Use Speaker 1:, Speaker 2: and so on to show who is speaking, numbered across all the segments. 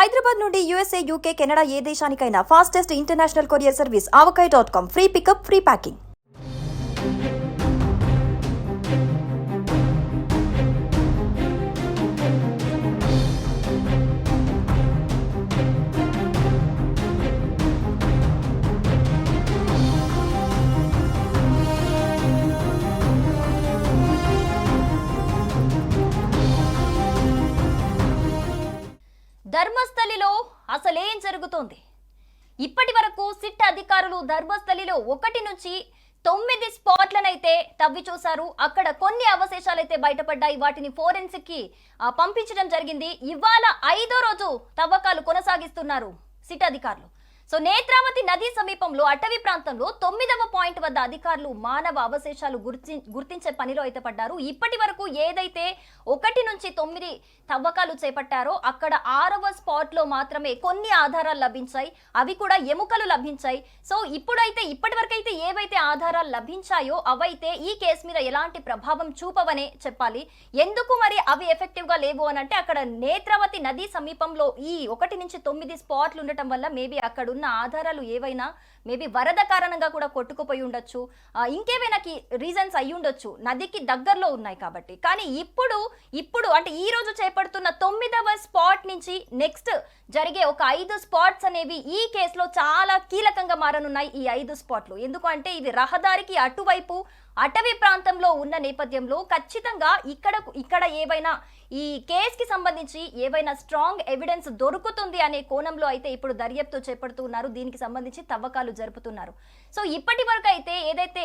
Speaker 1: హైదరాబాద్ నుండి USA, UK, Canada ఏ దేశానికైనా fastest international courier service avocai.com. Free pickup, free packing.
Speaker 2: ధర్మస్థలిలో అసలేం జరుగుతోంది? ఇప్పటి వరకు సిట్ అధికారులు ధర్మస్థలిలో 1 నుంచి 9 స్పాట్లనైతే తవ్వి చూశారు. అక్కడ కొన్ని అవశేషాలైతే బయటపడ్డాయి. వాటిని ఫోరెన్సిక్ కి పంపించడం జరిగింది. ఇవాళ 5వ రోజు తవ్వకాలు కొనసాగిస్తున్నారు సిట్ అధికారులు. సో నేత్రావతి నది సమీపంలో అటవీ ప్రాంతంలో 9వ పాయింట్ వద్ద అధికారులు మానవ అవశేషాలు గుర్తించే పనిలో అయితే పడ్డారు. ఇప్పటి వరకు ఏదైతే 1 నుంచి 9 తవ్వకాలు చేపట్టారో అక్కడ 6వ స్పాట్ లో మాత్రమే కొన్ని ఆధారాలు లభించాయి. అవి కూడా ఎముకలు లభించాయి. సో ఇప్పటి వరకు అయితే ఏవైతే ఆధారాలు లభించాయో అవైతే ఈ కేసు మీద ఎలాంటి ప్రభావం చూపవనే చెప్పాలి. ఎందుకు మరి అవి ఎఫెక్టివ్ గా లేవు అని అంటే అక్కడ నేత్రావతి నది సమీపంలో ఈ 1 నుంచి 9 స్పాట్లు ఉండటం వల్ల మేబీ అక్కడ ఉన్న ఆధారాలు ఏవైనా మేబీ వరద కారణంగా కూడా కొట్టుకుపోయి ఉండొచ్చు, ఇంకేమైనా రీజన్స్ అయి ఉండొచ్చు, నదికి దగ్గరలో ఉన్నాయి కాబట్టి. కానీ ఇప్పుడు అంటే ఈ రోజు చేపడుతున్న 9వ స్పాట్ నుంచి నెక్స్ట్ జరిగే ఒక 5 స్పాట్స్ అనేవి ఈ కేసులో చాలా కీలకంగా మారనున్నాయి. ఈ 5 స్పాట్లు ఎందుకంటే ఇవి రహదారికి అటువైపు అటవీ ప్రాంతంలో ఉన్న నేపథ్యంలో ఖచ్చితంగా ఇక్కడ ఏవైనా ఈ కేసుకి సంబంధించి ఏవైనా స్ట్రాంగ్ ఎవిడెన్స్ దొరుకుతుంది అనే కోణంలో అయితే ఇప్పుడు దర్యాప్తు చేపడుతున్నారు. దీనికి సంబంధించి తవ్వకాలు జరుపుతున్నారు. సో ఇప్పటి వరకు అయితే ఏదైతే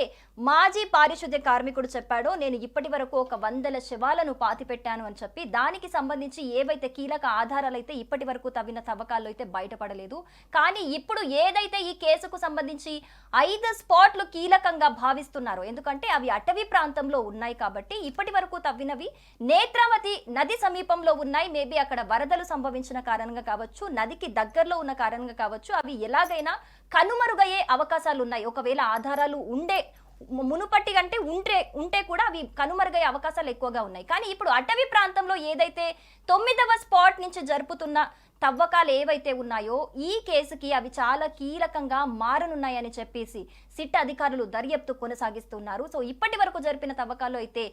Speaker 2: మాజీ పారిశుద్ధ్య కార్మికుడు చెప్పాడో, నేను ఇప్పటి వరకు 100 శవాలను పాతిపెట్టాను అని చెప్పి, దానికి సంబంధించి ఏవైతే కీలక ఆధారాలు అయితే ఇప్పటి వరకు తవ్విన తవ్వకాల్లో అయితే బయటపడలేదు. కానీ ఇప్పుడు ఏదైతే ఈ కేసుకు సంబంధించి 5 స్పాట్లు కీలకంగా భావిస్తున్నారు, ఎందుకంటే అవి అటవీ ప్రాంతంలో ఉన్నాయి కాబట్టి ఇప్పటి వరకు తవ్వినవి నేత్రావతి నది సమీపంలో ఉన్నాయి. మేబీ అక్కడ వరదలు సంభవించిన కారణంగా కావచ్చు, నదికి దగ్గరలో ఉన్న కారణంగా కావచ్చు, అవి ఎలాగైనా కనుమరుగయ్యే అవకాశాలు ఉన్నాయి. ఒకవేళ ఆధారాలు మునుపటి కంటే ఉంటే కూడా అవి కనుమరుగయ్యే అవకాశాలు ఎక్కువగా ఉన్నాయి. కానీ ఇప్పుడు అటవీ ప్రాంతంలో ఏదైతే 9వ స్పాట్ నుంచి జరుపుతున్న తవ్వకాలు ఏవైతే ఉన్నాయో ఈ కేసుకి అవి చాలా కీలకంగా మారనున్నాయని చెప్పేసి సిట్ అధికారులు దర్యాప్తు కొనసాగిస్తున్నారు. సో ఇప్పటి వరకు జరిపిన తవ్వకాల్లో అయితే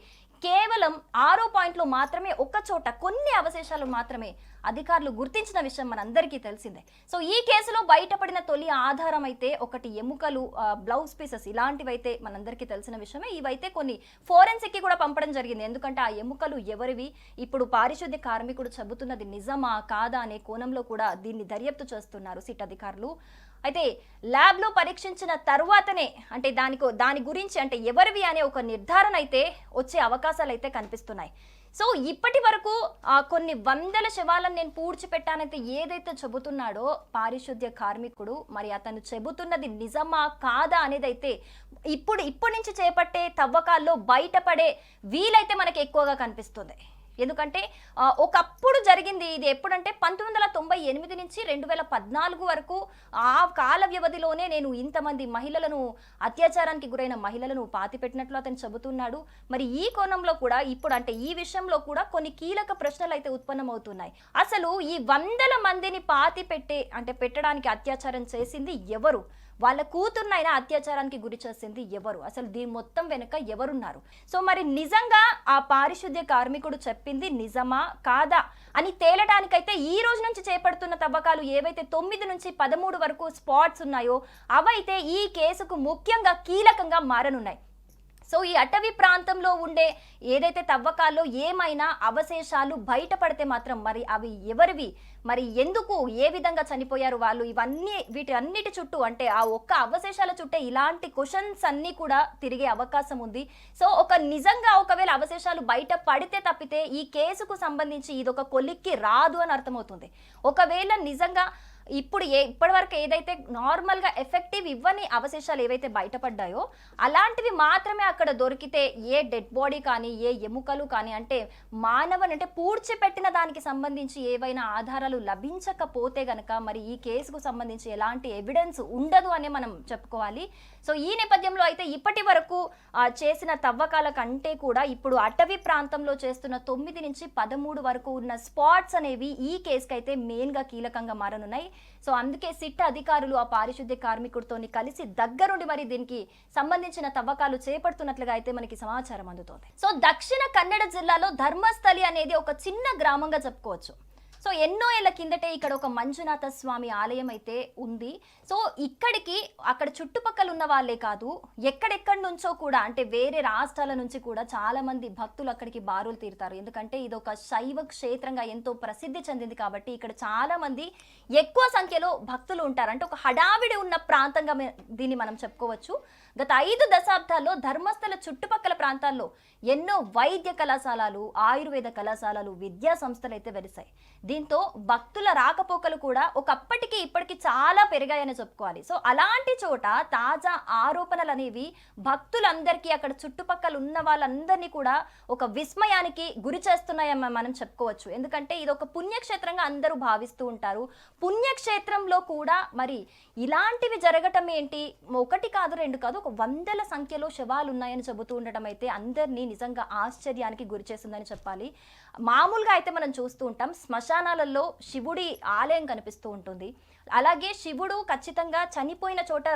Speaker 2: కేవలం 6వ పాయింట్లో మాత్రమే ఒక చోట కొన్ని అవశేషాలు మాత్రమే అధికారులు గుర్తించిన విషయం మనందరికీ తెలిసిందే. సో ఈ కేసులో బయటపడిన తొలి ఆధారం అయితే ఒకటి ఎముకలు, బ్లౌజ్ పీసెస్ ఇలాంటివైతే మనందరికీ తెలిసిన విషయమే. ఇవైతే కొన్ని ఫోరెన్సిక్ కి కూడా పంపడం జరిగింది. ఎందుకంటే ఆ ఎముకలు ఎవరివి, ఇప్పుడు పారిశుద్ధ్య కార్మికుడు చెబుతున్నది నిజమా కాదా అనే కోణంలో కూడా దీన్ని దర్యాప్తు చేస్తున్నారు సిట్ అధికారులు. అయితే ల్యాబ్ లో పరీక్షించిన తర్వాతనే అంటే దాని గురించి అంటే ఎవరివి అనే ఒక నిర్ధారణ అయితే వచ్చే అవకాశాలు అయితే కనిపిస్తున్నాయి. సో ఇప్పటి వరకు కొన్ని 100 శవాలను నేను పూడ్చిపెట్టానైతే ఏదైతే చెబుతున్నాడో పారిశుద్ధ్య కార్మికుడు, మరి అతను చెబుతున్నది నిజమా కాదా అనేది అయితే ఇప్పటి నుంచి చేపట్టే తవ్వకాల్లో బయటపడే వీలైతే మనకి ఎక్కువగా కనిపిస్తుంది. ఎందుకంటే ఒకప్పుడు జరిగింది ఇది. ఎప్పుడంటే 1998 నుంచి 2014 వరకు ఆ కాల వ్యవధిలోనే నేను ఇంతమంది మహిళలను, అత్యాచారానికి గురైన మహిళలను పాతిపెట్టినట్లు అతను చెబుతున్నాడు. మరి ఈ కోణంలో కూడా ఇప్పుడు అంటే ఈ విషయంలో కూడా కొన్ని కీలక ప్రశ్నలు అయితే ఉత్పన్నమవుతున్నాయి. అసలు ఈ 100 మందిని పెట్టడానికి అత్యాచారం చేసింది ఎవరు? వాళ్ళ కూతుర్నైనా అత్యాచారానికి గురి చేసింది ఎవరు? అసలు దీని మొత్తం వెనుక ఎవరున్నారు? సో మరి నిజంగా ఆ పారిశుద్ధ్య కార్మికుడు చెప్పింది నిజమా కాదా అని తేలడానికైతే ఈ రోజు నుంచి చేపడుతున్న తవ్వకాలు ఏవైతే 9 నుంచి 13 వరకు స్పాట్స్ ఉన్నాయో అవైతే ఈ కేసుకు ముఖ్యంగా కీలకంగా మారనున్నాయి. సో ఈ అటవీ ప్రాంతంలో ఉండే ఏదైతే తవ్వకాల్లో ఏమైనా అవశేషాలు బయటపడితే మాత్రం మరి అవి ఎవరివి, మరి ఎందుకు, ఏ విధంగా చనిపోయారు వాళ్ళు, వీటన్నిటి చుట్టూ అంటే ఆ ఒక్క అవశేషాల చుట్టే ఇలాంటి క్వశ్చన్స్ అన్నీ కూడా తిరిగే అవకాశం ఉంది. సో నిజంగా ఒకవేళ అవశేషాలు బయట పడితే తప్పితే ఈ కేసుకు సంబంధించి ఇదొక కొలిక్కి రాదు అని అర్థమవుతుంది. ఒకవేళ నిజంగా ఇప్పటివరకు ఏదైతే నార్మల్గా ఎఫెక్టివ్ ఇవ్వని అవశేషాలు ఏవైతే బయటపడ్డాయో అలాంటివి మాత్రమే అక్కడ దొరికితే ఏ డెడ్ బాడీ కానీ ఏ ఎముకలు కానీ అంటే అంటే పూడ్చిపెట్టిన దానికి సంబంధించి ఏవైనా ఆధారాలు లభించకపోతే గనక మరి ఈ కేసుకు సంబంధించి ఎలాంటి ఎవిడెన్స్ ఉండదు అనే మనం చెప్పుకోవాలి. సో ఈ నేపథ్యంలో అయితే ఇప్పటి వరకు చేసిన తవ్వకాల కంటే కూడా ఇప్పుడు అటవీ ప్రాంతంలో చేస్తున్న 9 నుంచి 13 వరకు ఉన్న స్పాట్స్ అనేవి ఈ కేసుకి అయితే మెయిన్గా కీలకంగా మారనున్నాయి. సో అందుకే సిట్ అధికారులు ఆ పారిశుద్ధ్య కార్మికుడితో కలిసి దగ్గరుండి మరి దీనికి సంబంధించిన తవ్వకాలు చేపడుతున్నట్లుగా అయితే మనకి సమాచారం అందుతోంది. సో దక్షిణ కన్నడ జిల్లాలో ధర్మస్థలి అనేది ఒక చిన్న గ్రామంగా చెప్పుకోవచ్చు. సో ఎన్నో ఏళ్ల కిందటే ఇక్కడ ఒక మంజునాథ స్వామి ఆలయం అయితే ఉంది. సో ఇక్కడికి అక్కడ చుట్టుపక్కల ఉన్న వాళ్ళే కాదు, ఎక్కడెక్కడి నుంచో కూడా అంటే వేరే రాష్ట్రాల నుంచి కూడా చాలా మంది భక్తులు అక్కడికి బారులు తీరుతారు. ఎందుకంటే ఇది ఒక శైవ క్షేత్రంగా ఎంతో ప్రసిద్ధి చెందింది కాబట్టి ఇక్కడ చాలా మంది ఎక్కువ సంఖ్యలో భక్తులు ఉంటారు. అంటే ఒక హడావిడి ఉన్న ప్రాంతంగా దీన్ని మనం చెప్పుకోవచ్చు. గత 5 దశాబ్దాల్లో ధర్మస్థల చుట్టుపక్కల ప్రాంతాల్లో ఎన్నో వైద్య కళాశాలలు, ఆయుర్వేద కళాశాలలు, విద్యా సంస్థలు అయితే వెలిశాయి. దీంతో భక్తుల రాకపోకలు కూడా ఒకప్పటికి ఇప్పటికి చాలా పెరిగాయని చెప్పుకోవాలి. సో అలాంటి చోట తాజా ఆరోపణలు అనేవి భక్తులందరికీ అక్కడ చుట్టుపక్కల ఉన్న వాళ్ళందరినీ కూడా ఒక విస్మయానికి గురి చేస్తున్నాయని మనం చెప్పుకోవచ్చు. ఎందుకంటే ఇది ఒక పుణ్యక్షేత్రంగా అందరూ భావిస్తూ ఉంటారు. పుణ్యక్షేత్రంలో కూడా మరి ఇలాంటివి జరగటం ఏంటి, ఒకటి కాదు రెండు కాదు ఒక వందల సంఖ్యలో శవాలు ఉన్నాయని చెబుతూ ఉండటం అయితే అందరినీ నిజంగా ఆశ్చర్యానికి గురి చేస్తుందని చెప్పాలి. మామూలుగా అయితే మనం చూస్తూ ఉంటాం శ్మశానాలలో శివుడి ఆలయం కనిపిస్తూ ఉంటుంది. అలాగే శివుడు ఖచ్చితంగా చనిపోయిన చోట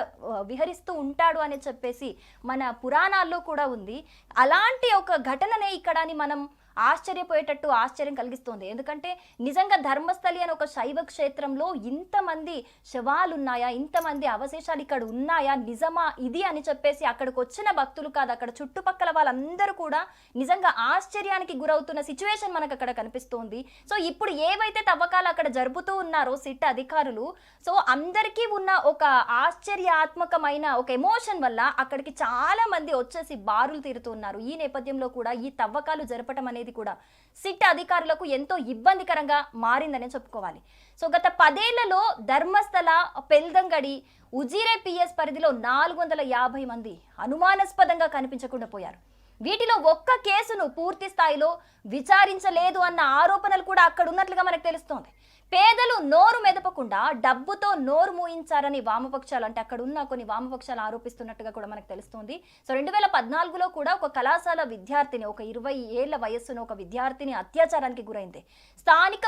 Speaker 2: విహరిస్తూ ఉంటాడు అని చెప్పేసి మన పురాణాల్లో కూడా ఉంది. అలాంటి ఒక ఘటననే ఇక్కడ మనం ఆశ్చర్యపోయేటట్టు ఆశ్చర్యం కలిగిస్తుంది. ఎందుకంటే నిజంగా ధర్మస్థలి అని ఒక శైవ క్షేత్రంలో ఇంతమంది శవాలు ఉన్నాయా, ఇంతమంది అవశేషాలు ఇక్కడ ఉన్నాయా, నిజమా ఇది అని చెప్పేసి అక్కడికి వచ్చిన భక్తులు కాదు అక్కడ చుట్టుపక్కల వాళ్ళందరూ కూడా నిజంగా ఆశ్చర్యానికి గురవుతున్న సిచ్యువేషన్ మనకు అక్కడ కనిపిస్తోంది. సో ఇప్పుడు ఏవైతే తవ్వకాలు అక్కడ జరుపుతూ ఉన్నారో సిట్ అధికారులు, సో అందరికీ ఉన్న ఒక ఆశ్చర్యాత్మకమైన ఒక ఎమోషన్ వల్ల అక్కడికి చాలా మంది వచ్చేసి బారులు తీరుతున్నారు. ఈ నేపథ్యంలో కూడా ఈ తవ్వకాలు జరపటం అనేది కూడా సిట్ అధికారులకు ఎంతో ఇబ్బందికరంగా మారిందనే చెప్పుకోవాలి. సో గత 10 ఏళ్లలో ధర్మస్థల, పెల్దంగడి, ఉజిరే పిఎస్ పరిధిలో 450 మంది అనుమానాస్పదంగా కనిపించకుండా పోయారు. వీటిలో ఒక్క కేసును పూర్తి స్థాయిలో విచారించలేదు అన్న ఆరోపణలు కూడా అక్కడ ఉన్నట్లుగా మనకు తెలుస్తోంది. పేదలు నోరు మెదపకుండా డబ్బుతో నోరు మూయించారని వామపక్షాలు అంటే అక్కడ ఉన్న కొన్ని వామపక్షాలు ఆరోపిస్తున్నట్టుగా కూడా మనకు తెలుస్తోంది. సో 2014లో కూడా ఒక కళాశాల విద్యార్థిని, ఒక 20 ఏళ్ల వయస్సును ఒక విద్యార్థిని అత్యాచారానికి గురైంది. స్థానిక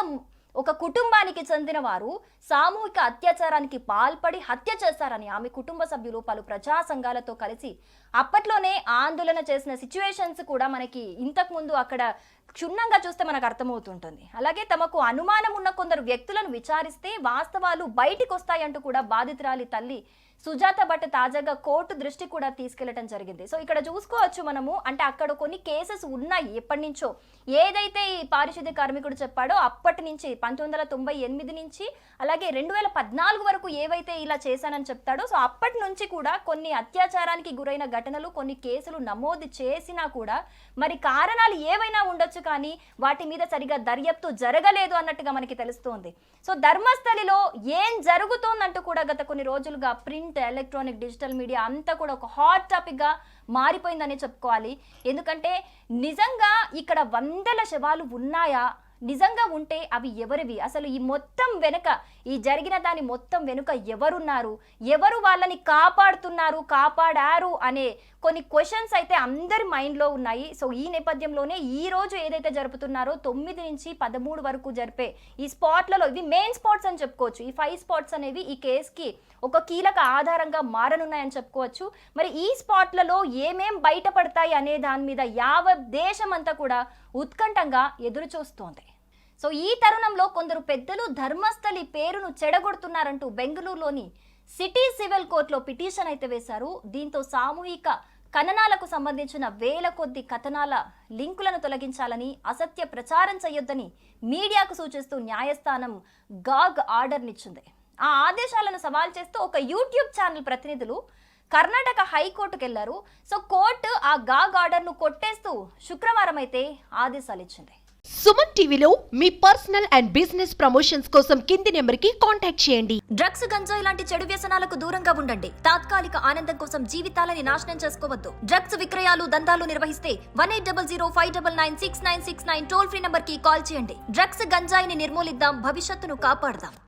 Speaker 2: ఒక కుటుంబానికి చెందిన వారు సామూహిక అత్యాచారానికి పాల్పడి హత్య చేశారని ఆమె కుటుంబ సభ్యులు పలు ప్రజా సంఘాలతో కలిసి అప్పట్లోనే ఆందోళన చేసిన సిచ్యువేషన్స్ కూడా మనకి ఇంతకు ముందు అక్కడ క్షుణ్ణంగా చూస్తే మనకు అర్థమవుతుంటుంది. అలాగే తమకు అనుమానం ఉన్న కొందరు వ్యక్తులను విచారిస్తే వాస్తవాలు బయటికి వస్తాయంటూ కూడా బాధితురాలి తల్లి సుజాత భట్ తాజాగా కోర్టు దృష్టి కూడా తీసుకెళ్లడం జరిగింది. సో ఇక్కడ చూసుకోవచ్చు మనము అంటే అక్కడ కొన్ని కేసెస్ ఉన్నాయి ఎప్పటి నుంచో. ఏదైతే ఈ పారిశుద్ధ్య కార్మికుడు చెప్పాడో అప్పటి నుంచి 1998 నుంచి అలాగే 2014 వరకు ఏవైతే ఇలా చేశానని చెప్తాడో సో అప్పటి నుంచి కూడా కొన్ని అత్యాచారానికి గురైన ఘటనలు, కొన్ని కేసులు నమోదు చేసినా కూడా మరి కారణాలు ఏవైనా ఉండొచ్చు కానీ వాటి మీద సరిగా దర్యాప్తు జరగలేదు అన్నట్టుగా మనకి తెలుస్తోంది. సో ధర్మస్థలిలో ఏం జరుగుతోందంటూ కూడా గత కొన్ని రోజులుగా ప్రింట్, ఎలక్ట్రానిక్, డిజిటల్ మీడియా అంతా కూడా ఒక హాట్ టాపిక్ గా మారిపోయిందని చెప్పుకోవాలి. ఎందుకంటే నిజంగా ఇక్కడ వందల శవాలు ఉన్నాయా, నిజంగా ఉంటే అవి ఎవరివి, అసలు ఈ మొత్తం వెనుక ఈ జరిగిన దాని మొత్తం వెనుక ఎవరున్నారు, ఎవరు వాళ్ళని కాపాడారు అనే కొన్ని క్వశ్చన్స్ అయితే అందరి మైండ్లో ఉన్నాయి. సో ఈ నేపథ్యంలోనే ఈ రోజు ఏదైతే జరుపుతున్నారో 9 నుంచి 13 వరకు జరిపే ఈ స్పాట్లలో ఇవి మెయిన్ స్పాట్స్ అని చెప్పుకోవచ్చు. ఈ 5 స్పాట్స్ అనేవి ఈ కేసుకి ఒక కీలక ఆధారంగా మారనున్నాయని చెప్పుకోవచ్చు. మరి ఈ స్పాట్లలో ఏమేం బయటపడతాయి అనే దాని మీద యావత్ దేశం అంతా కూడా ఉత్కంఠంగా ఎదురు చూస్తోంది. సో ఈ తరుణంలో కొందరు పెద్దలు ధర్మస్థలి పేరును చెడగొడుతున్నారంటూ బెంగళూరులోని సిటీ సివిల్ కోర్టులో పిటిషన్ అయితే వేశారు. దీంతో సామూహిక ఖననాలకు సంబంధించిన వేల కొద్ది కథనాల లింకులను తొలగించాలని, అసత్య ప్రచారం చేయొద్దని మీడియాకు సూచిస్తూ న్యాయస్థానం గాగ్ ఆర్డర్నిచ్చింది. ఆ ఆదేశాలను సవాల్ చేస్తూ ఒక యూట్యూబ్ ఛానల్ ప్రతినిధులు కర్ణాటక హైకోర్టుకు వెళ్లారు. సో కోర్టు ఆ గాగ్ ఆర్డర్ను కొట్టేస్తూ శుక్రవారం అయితే ఆదేశాలు ఇచ్చింది.
Speaker 3: సుమన్ టీవీలో మీ పర్సనల్ అండ్ బిజినెస్ ప్రమోషన్స్ కోసం కింది నెంబర్కి కాంటాక్ట్ చేయండి.
Speaker 2: డ్రగ్స్, గంజాయి లాంటి చెడు వ్యసనాలకు దూరంగా ఉండండి. తాత్కాలిక ఆనందం కోసం జీవితాలని నాశనం చేసుకోవద్దు. డ్రగ్స్ విక్రయాలు, దందాలు నిర్వహిస్తే 1800-599-6969 టోల్ ఫ్రీ నంబర్ కి కాల్ చేయండి. డ్రగ్స్, గంజాయిని నిర్మూలిద్దాం, భవిష్యత్తును కాపాడదాం.